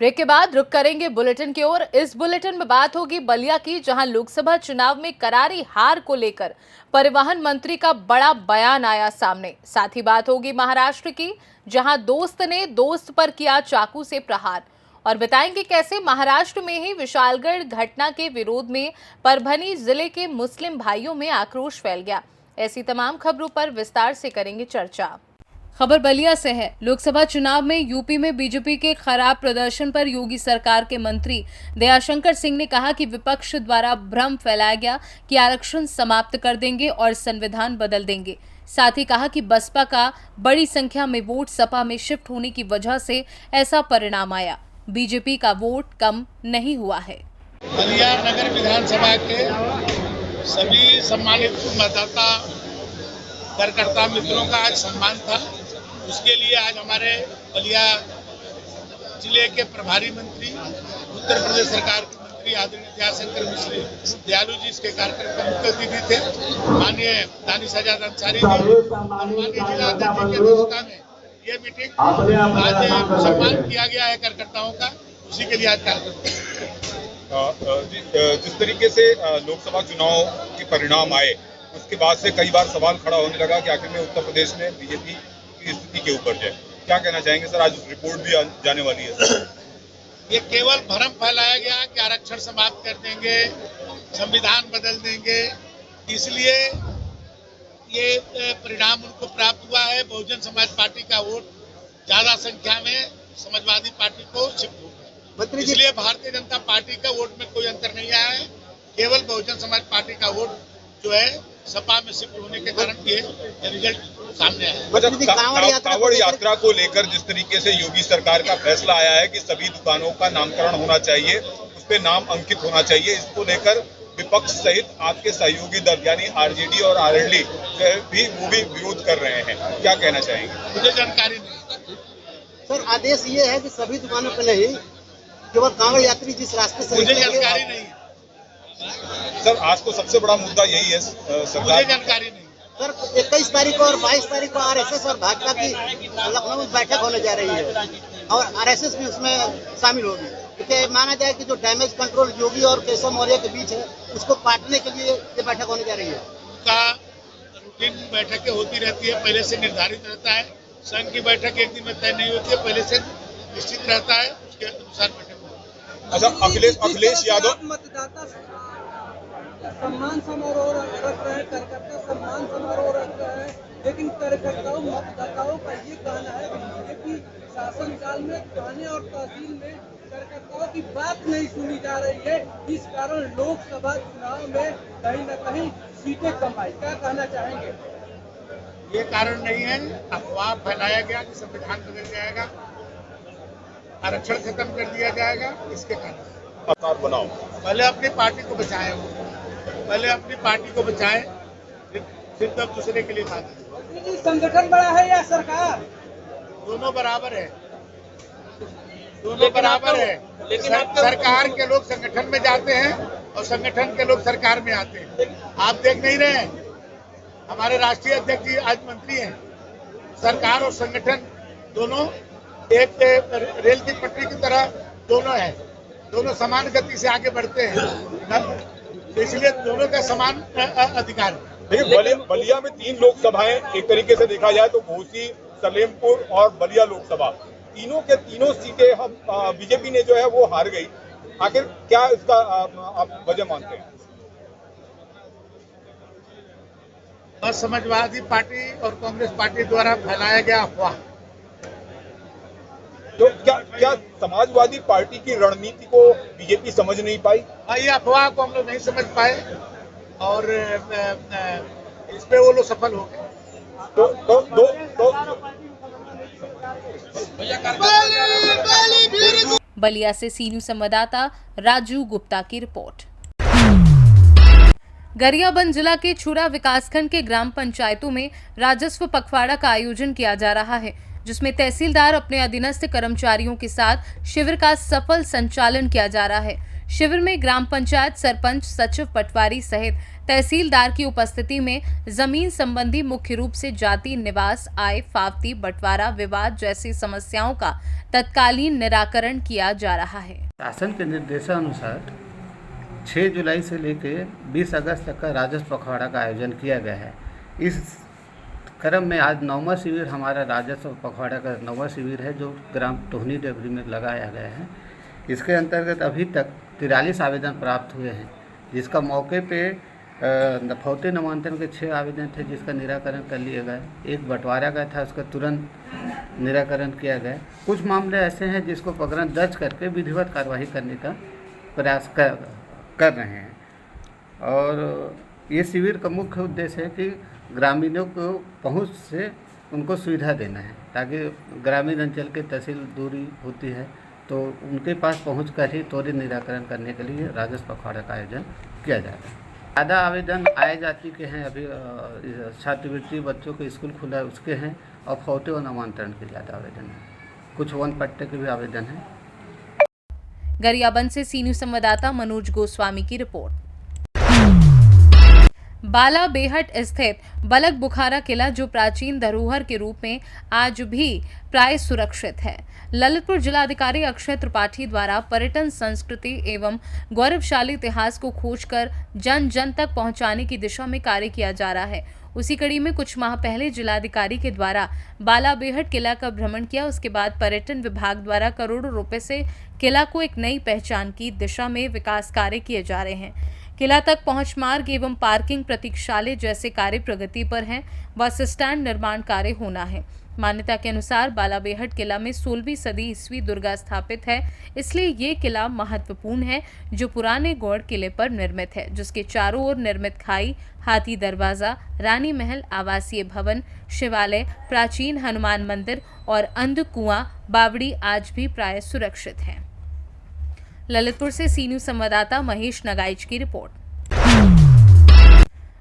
Break के बाद रुक करेंगे बुलेटिन की ओर। इस बुलेटिन में बात होगी बलिया की, जहां लोकसभा चुनाव में करारी हार को लेकर परिवहन मंत्री का बड़ा बयान आया सामने। साथ ही बात होगी महाराष्ट्र की, जहां दोस्त ने दोस्त पर किया चाकू से प्रहार। और बताएंगे कैसे महाराष्ट्र में ही विशालगढ़ घटना के विरोध में परभनी जिले के मुस्लिम भाइयों में आक्रोश फैल गया। ऐसी तमाम खबरों पर विस्तार से करेंगे चर्चा। खबर बलिया से है। लोकसभा चुनाव में यूपी में बीजेपी के खराब प्रदर्शन पर योगी सरकार के मंत्री दयाशंकर सिंह ने कहा कि विपक्ष द्वारा भ्रम फैलाया गया कि आरक्षण समाप्त कर देंगे और संविधान बदल देंगे। साथ ही कहा कि बसपा का बड़ी संख्या में वोट सपा में शिफ्ट होने की वजह से ऐसा परिणाम आया। बीजेपी का वोट कम नहीं हुआ है। बलिया नगर विधानसभा के सभी सम्मानित मतदाता कार्यकर्ता मित्रों का आज सम्मान था। उसके लिए आज हमारे बलिया जिले के प्रभारी मंत्री, उत्तर प्रदेश सरकार के मंत्री आदरणीय दयाशंकर मिश्र दयालु जी इसके कार्यक्रम के मुख्य अतिथि थे। माननीय दानिश आजाद अंसारी जी और माननीय जिला अध्यक्ष की अध्यक्षता में ये मीटिंग आज सम्मान किया गया है कार्यकर्ताओं का, उसी के लिए आज कार्यक्रम। जिस तरीके से लोकसभा चुनाव के परिणाम आए उसके बाद से कई बार सवाल खड़ा होने लगा कि आखिर में उत्तर प्रदेश में बीजेपी की स्थिति के ऊपर जाए। क्या कहना चाहेंगे सर? आज रिपोर्ट भी जाने वाली है। ये केवल भ्रम फैलाया गया कि आरक्षण समाप्त कर देंगे, संविधान बदल देंगे, इसलिए ये परिणाम उनको प्राप्त हुआ है। बहुजन समाज पार्टी का वोट ज्यादा संख्या में समाजवादी पार्टी को शिफ्ट हो गया, इसलिए भारतीय जनता पार्टी का वोट में कोई अंतर नहीं आया है। केवल बहुजन समाज पार्टी का वोट जो है सपा में शिफ्ट होने के कारण ये रिजल्ट सामने आया। कांवड़ यात्रा को लेकर जिस तरीके से योगी सरकार का फैसला आया है कि सभी दुकानों का नामकरण होना चाहिए, उस पे नाम अंकित होना चाहिए, इसको लेकर विपक्ष सहित आपके सहयोगी दल यानी आरजेडी और आरएलडी भी विरोध कर रहे हैं। क्या कहना चाहेंगे? मुझे जानकारी नहीं सर। आदेश ये है कि सभी दुकानों पर नहीं, केवल कांवड़ यात्री जिस रास्ते से, मुझे जानकारी नहीं सर। आज तो सबसे बड़ा मुद्दा यही है सरकार, मुझे जानकारी नहीं सर। 21 तारीख को और 22 तारीख को आरएसएस और भाजपा की लखनऊ में बैठक होने जा रही है और आरएसएस भी उसमें शामिल होगी, क्योंकि माना जाए कि जो डैमेज कंट्रोल योगी और केशव मौर्य के बीच है उसको काटने के लिए ये बैठक होने जा रही है। उनका रूटीन बैठकें होती रहती है, पहले से निर्धारित रहता है। संघ की बैठक एक दिन में तय नहीं होती है, पहले से निश्चित रहता है, उसके अनुसार बैठक। अच्छा, अखिलेश यादव मतदाता सम्मान समारोह रख रहे हैं, कार्यकर्ता सम्मान समारोह रख रहे हैं, लेकिन कार्यकर्ताओं मतदाताओं का ये कहना है कि बीजेपी शासनकाल में थाने और तहसील में कार्यकर्ताओं की बात नहीं सुनी जा रही है, इस कारण लोकसभा चुनाव में कहीं न कहीं सीटें कम आई। क्या कहना चाहेंगे? ये कारण नहीं है, अफवाह फैलाया गया कि संविधान बदल जाएगा, आरक्षण खत्म कर दिया जाएगा, इसके कारण बनाओ। पहले अपनी पार्टी को बचाएं, पहले अपनी पार्टी को बचाएं, फिर तब दूसरे के लिए बात है। संगठन बड़ा है या सरकार? दोनों बराबर है, दोनों बराबर है। लेकिन सरकार के लोग संगठन में जाते हैं और संगठन के लोग सरकार में आते हैं। आप देख नहीं रहे हैं, हमारे राष्ट्रीय अध्यक्ष जी आज मंत्री हैं। सरकार और संगठन दोनों एक रेल की पटरी की तरह दोनों है, दोनों समान गति से आगे बढ़ते हैं, इसलिए दोनों का समान अधिकार है। देखिए, बलिया में 3 लोकसभाएं एक तरीके से देखा जाए तो घोसी, सलेमपुर और बलिया लोकसभा, तीनों के तीनों सीटें हम बीजेपी ने जो है वो हार गई। आखिर क्या इसका आप वजह मानते हैं? बस समाजवादी पार्टी और कांग्रेस पार्टी द्वारा फैलाया गया अफवाह। तो क्या समाजवादी पार्टी की रणनीति को बीजेपी समझ नहीं पाई? ये अफवाह को हम लोग नहीं समझ पाए और इस पे वो लोग सफल हो गए। बलिया से सी न्यूज संवाददाता राजू गुप्ता की रिपोर्ट। गरियाबंद जिला के छुरा विकासखंड के ग्राम पंचायतों में राजस्व पखवाड़ा का आयोजन किया जा रहा है, जिसमें तहसीलदार अपने अधीनस्थ कर्मचारियों के साथ शिविर का सफल संचालन किया जा रहा है। शिविर में ग्राम पंचायत सरपंच, सचिव, पटवारी सहित तहसीलदार की उपस्थिति में जमीन संबंधी मुख्य रूप से जाति, निवास, आय, फावती, बंटवारा, विवाद जैसी समस्याओं का तत्कालीन निराकरण किया जा रहा है। शासन के निर्देशानुसार 6 जुलाई से लेकर 20 अगस्त तक का राजस्व पखवाड़ा का आयोजन किया गया है। इस क्रम में आज 9वां शिविर हमारा राजस्व पखवाड़ा का 9वां शिविर है, जो ग्राम टोहनी डेबरी में लगाया गया है। इसके अंतर्गत अभी तक 43 आवेदन प्राप्त हुए हैं, जिसका मौके पे फौते नामांतरण के 6 आवेदन थे, जिसका निराकरण कर लिया गया। एक बंटवारा का था, उसका तुरंत निराकरण किया गया। कुछ मामले ऐसे हैं जिसको प्रकरण दर्ज करके विधिवत कार्रवाई करने का प्रयास कर रहे हैं। और ये शिविर का मुख्य उद्देश्य है कि ग्रामीणों को पहुंच से उनको सुविधा देना है, ताकि ग्रामीण अंचल के तहसील दूरी होती है, तो उनके पास पहुंचकर ही त्वरित निराकरण करने के लिए राजस्व पखवाड़ा का आयोजन किया जा रहा है। ज़्यादा आवेदन आय जाति के हैं, अभी छात्रवृत्ति बच्चों के स्कूल खुला है उसके हैं, और फौते और नामांतरण के ज़्यादा आवेदन हैं। कुछ वन पट्टे के भी आवेदन हैं। गरियाबंद से सी न्यूज़ संवाददाता मनोज गोस्वामी की रिपोर्ट। बाला बेहट स्थित बलक बुखारा किला, जो प्राचीन धरोहर के रूप में आज भी प्राय सुरक्षित है, ललितपुर जिलाधिकारी अक्षय त्रिपाठी द्वारा पर्यटन, संस्कृति एवं गौरवशाली इतिहास को खोजकर जन जन तक पहुंचाने की दिशा में कार्य किया जा रहा है। उसी कड़ी में कुछ माह पहले जिलाधिकारी के द्वारा बाला बेहट किला का भ्रमण किया। उसके बाद पर्यटन विभाग द्वारा करोड़ों रुपए से किला को एक नई पहचान की दिशा में विकास कार्य किए जा रहे हैं। किला तक पहुंच मार्ग एवं पार्किंग, प्रतीक्षालय जैसे कार्य प्रगति पर हैं। बस स्टैंड निर्माण कार्य होना है। मान्यता के अनुसार बाला बेहट किला में 16वीं सदी ईस्वी दुर्गा स्थापित है, इसलिए ये किला महत्वपूर्ण है, जो पुराने गौड़ किले पर निर्मित है, जिसके चारों ओर निर्मित खाई, हाथी दरवाजा, रानी महल, आवासीय भवन, शिवालय, प्राचीन हनुमान मंदिर और अंध कुआं, बावड़ी आज भी प्राय सुरक्षित है। ललितपुर से सी न्यूज़ संवाददाता महेश नगाइच की रिपोर्ट।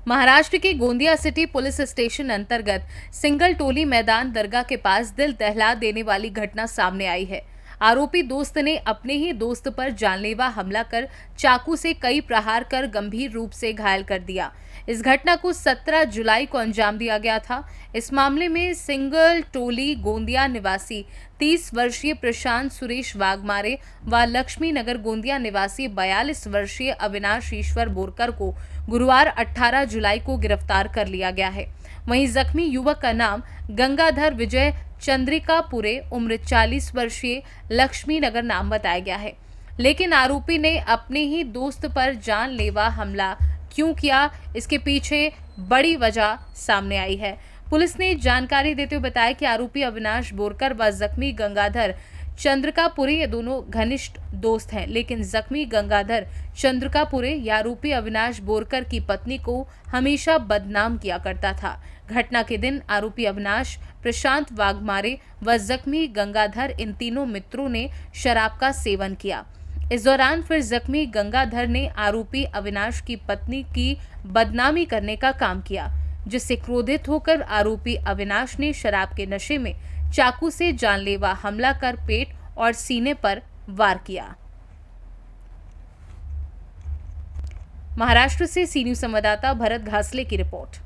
महाराष्ट्र के गोंदिया सिटी पुलिस स्टेशन अंतर्गत सिंगल टोली मैदान दरगाह के पास दिल दहला देने वाली घटना सामने आई है। आरोपी दोस्त ने अपने ही दोस्त पर जानलेवा हमला कर चाकू से कई प्रहार कर गंभीर रूप से घायल कर दिया। इस घटना को 17 जुलाई को अंजाम दिया गया था। इस मामले में सिंगल टोली गोंदिया निवासी 30 वर्षीय प्रशांत सुरेश वाघमारे व लक्ष्मी नगर गोंदिया निवासी 42 वर्षीय अविनाश ईश्वर बोरकर को गुरुवार 18 जुलाई को गिरफ्तार कर लिया गया है। वहीं जख्मी युवक का नाम गंगाधर विजय चंद्रिकापुरे, उम्र 40 वर्षीय, लक्ष्मी नगर नाम बताया गया है। लेकिन आरोपी ने अपने ही दोस्त पर जानलेवा हमला क्यों किया, इसके पीछे बड़ी वजह सामने आई है। पुलिस ने जानकारी देते हुए बताया कि आरोपी अविनाश बोरकर व जख्मी गंगाधर चंद्रिकापुरे ये दोनों घनिष्ठ दोस्त हैं, लेकिन जख्मी गंगाधर चंद्रिकापुरे या आरोपी अविनाश बोरकर की पत्नी को हमेशा बदनाम किया करता था। घटना के दिन आरोपी अविनाश, प्रशांत वाघमारे व जख्मी गंगाधर इन तीनों मित्रों ने शराब का सेवन किया। इस दौरान फिर जख्मी गंगाधर ने आरोपी अविनाश की पत्नी की बदनामी करने का काम किया, जिससे क्रोधित होकर आरोपी अविनाश ने शराब के नशे में चाकू से जानलेवा हमला कर पेट और सीने पर वार किया। महाराष्ट्र से सी न्यूज़ संवाददाता भरत घासले की रिपोर्ट।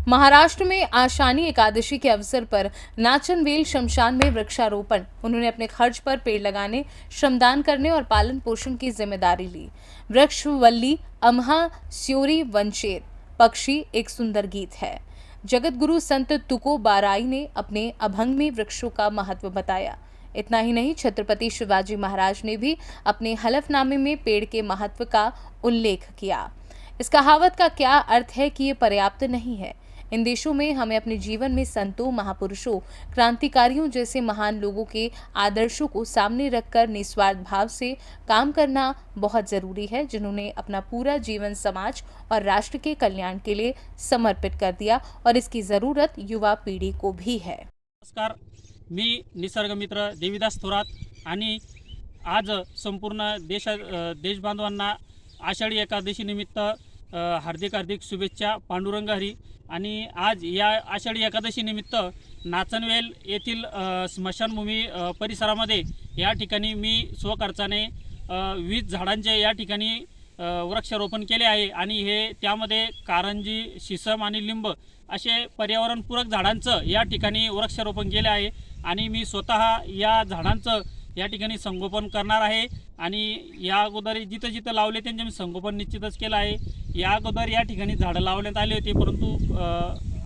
महाराष्ट्र में आषाढ़ी एकादशी के अवसर पर नाचनवेल शमशान में वृक्षारोपण। उन्होंने अपने खर्च पर पेड़ लगाने, श्रमदान करने और पालन पोषण की जिम्मेदारी ली। वृक्षवल्ली अमहा स्योरी वंचेर पक्षी एक सुंदर गीत है। जगत गुरु संत तुको बाराई ने अपने अभंग में वृक्षों का महत्व बताया। इतना ही नहीं, छत्रपति शिवाजी महाराज ने भी अपने हलफनामे में पेड़ के महत्व का उल्लेख किया। इस कहावत का क्या अर्थ है कि ये पर्याप्त नहीं है। इन देशों में हमें अपने जीवन में संतों, महापुरुषों, क्रांतिकारियों जैसे महान लोगों के आदर्शों को सामने रखकर निस्वार्थ भाव से काम करना बहुत जरूरी है, जिन्होंने अपना पूरा जीवन समाज और राष्ट्र के कल्याण के लिए समर्पित कर दिया और इसकी जरूरत युवा पीढ़ी को भी है। नमस्कार, मी निसर्गमित्र देवीदास थोरात आणि आज संपूर्ण देशबांधवांना आषाढी एकादशी निमित्त हार्दिक शुभेच्छा पांडुरंग हरी। आणि आज या आषाढी एकादशी निमित्त नाचनवेल येथील स्मशानभूमी परिसरामध्ये या ठिकाणी मी स्वखर्चाने 20 झाडांचे या ठिकाणी वृक्षारोपण केले आहे आणि हे त्यामध्ये कारंजी, शिसम आणि लिंब असे पर्यावरणपूरक झाडांचं या ठिकाणी वृक्षारोपण केले आहे आणि मी स्वतः या झाडांचं या ठिकाणी संगोपन करणार आहे आणि या अगोदर जिथं जिथं लावले त्यांचे मी संगोपन निश्चितच केलं आहे। या अगोदर या ठिकाणी झाडं लावण्यात आली होती, परंतु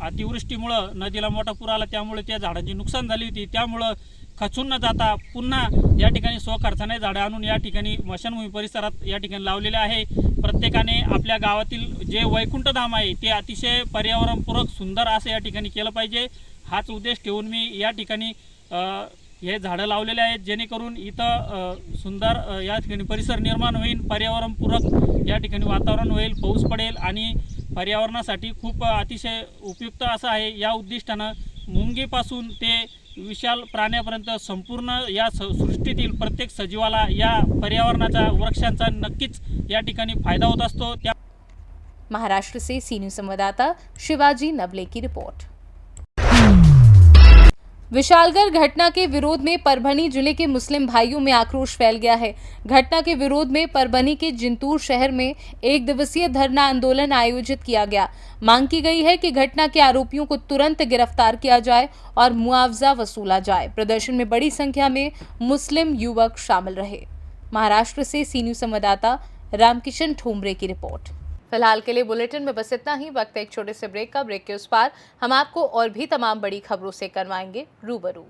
अतिवृष्टीमुळं नदीला मोठा पूर आला, त्यामुळे त्या झाडांची नुकसान झाली होती। त्यामुळं खचून न जाता पुन्हा या ठिकाणी स्वखर्चाने झाडं आणून या ठिकाणी स्मशानभूमी परिसरात या ठिकाणी लावलेले आहे। प्रत्येकाने आपल्या गावातील जे वैकुंठधाम आहे ते अतिशय पर्यावरणपूरक सुंदर असं या ठिकाणी केलं पाहिजे, हाच उद्देश ठेवून मी या ठिकाणी हे झाडं लावलेले आहेत, जेणेकरून इथं सुंदर या ठिकाणी परिसर निर्माण होईल, पर्यावरणपूरक या ठिकाणी वातावरण होईल, पाऊस पडेल आणि पर्यावरणासाठी खूप अतिशय उपयुक्त असं आहे। या उद्दिष्टानं मुंगीपासून ते विशाल प्राण्यापर्यंत संपूर्ण या सृष्टीतील प्रत्येक सजीवाला या पर्यावरणाचा, वृक्षांचा नक्कीच या ठिकाणी फायदा होत असतो। महाराष्ट्र से सी न्यूज़ संवाददाता शिवाजी नवले की रिपोर्ट। विशालगढ़ घटना के विरोध में परभनी जिले के मुस्लिम भाइयों में आक्रोश फैल गया है। घटना के विरोध में परभनी के जिंतूर शहर में 1 दिवसीय धरना आंदोलन आयोजित किया गया। मांग की गई है कि घटना के आरोपियों को तुरंत गिरफ्तार किया जाए और मुआवजा वसूला जाए। प्रदर्शन में बड़ी संख्या में मुस्लिम युवक शामिल रहे। महाराष्ट्र से सी न्यूज़ संवाददाता रामकिशन ठोमरे की रिपोर्ट। फिलहाल के लिए बुलेटिन में बस इतना ही। वक्त है एक छोटे से ब्रेक का। ब्रेक के उस पार हम आपको और भी तमाम बड़ी खबरों से करवाएंगे रूबरू।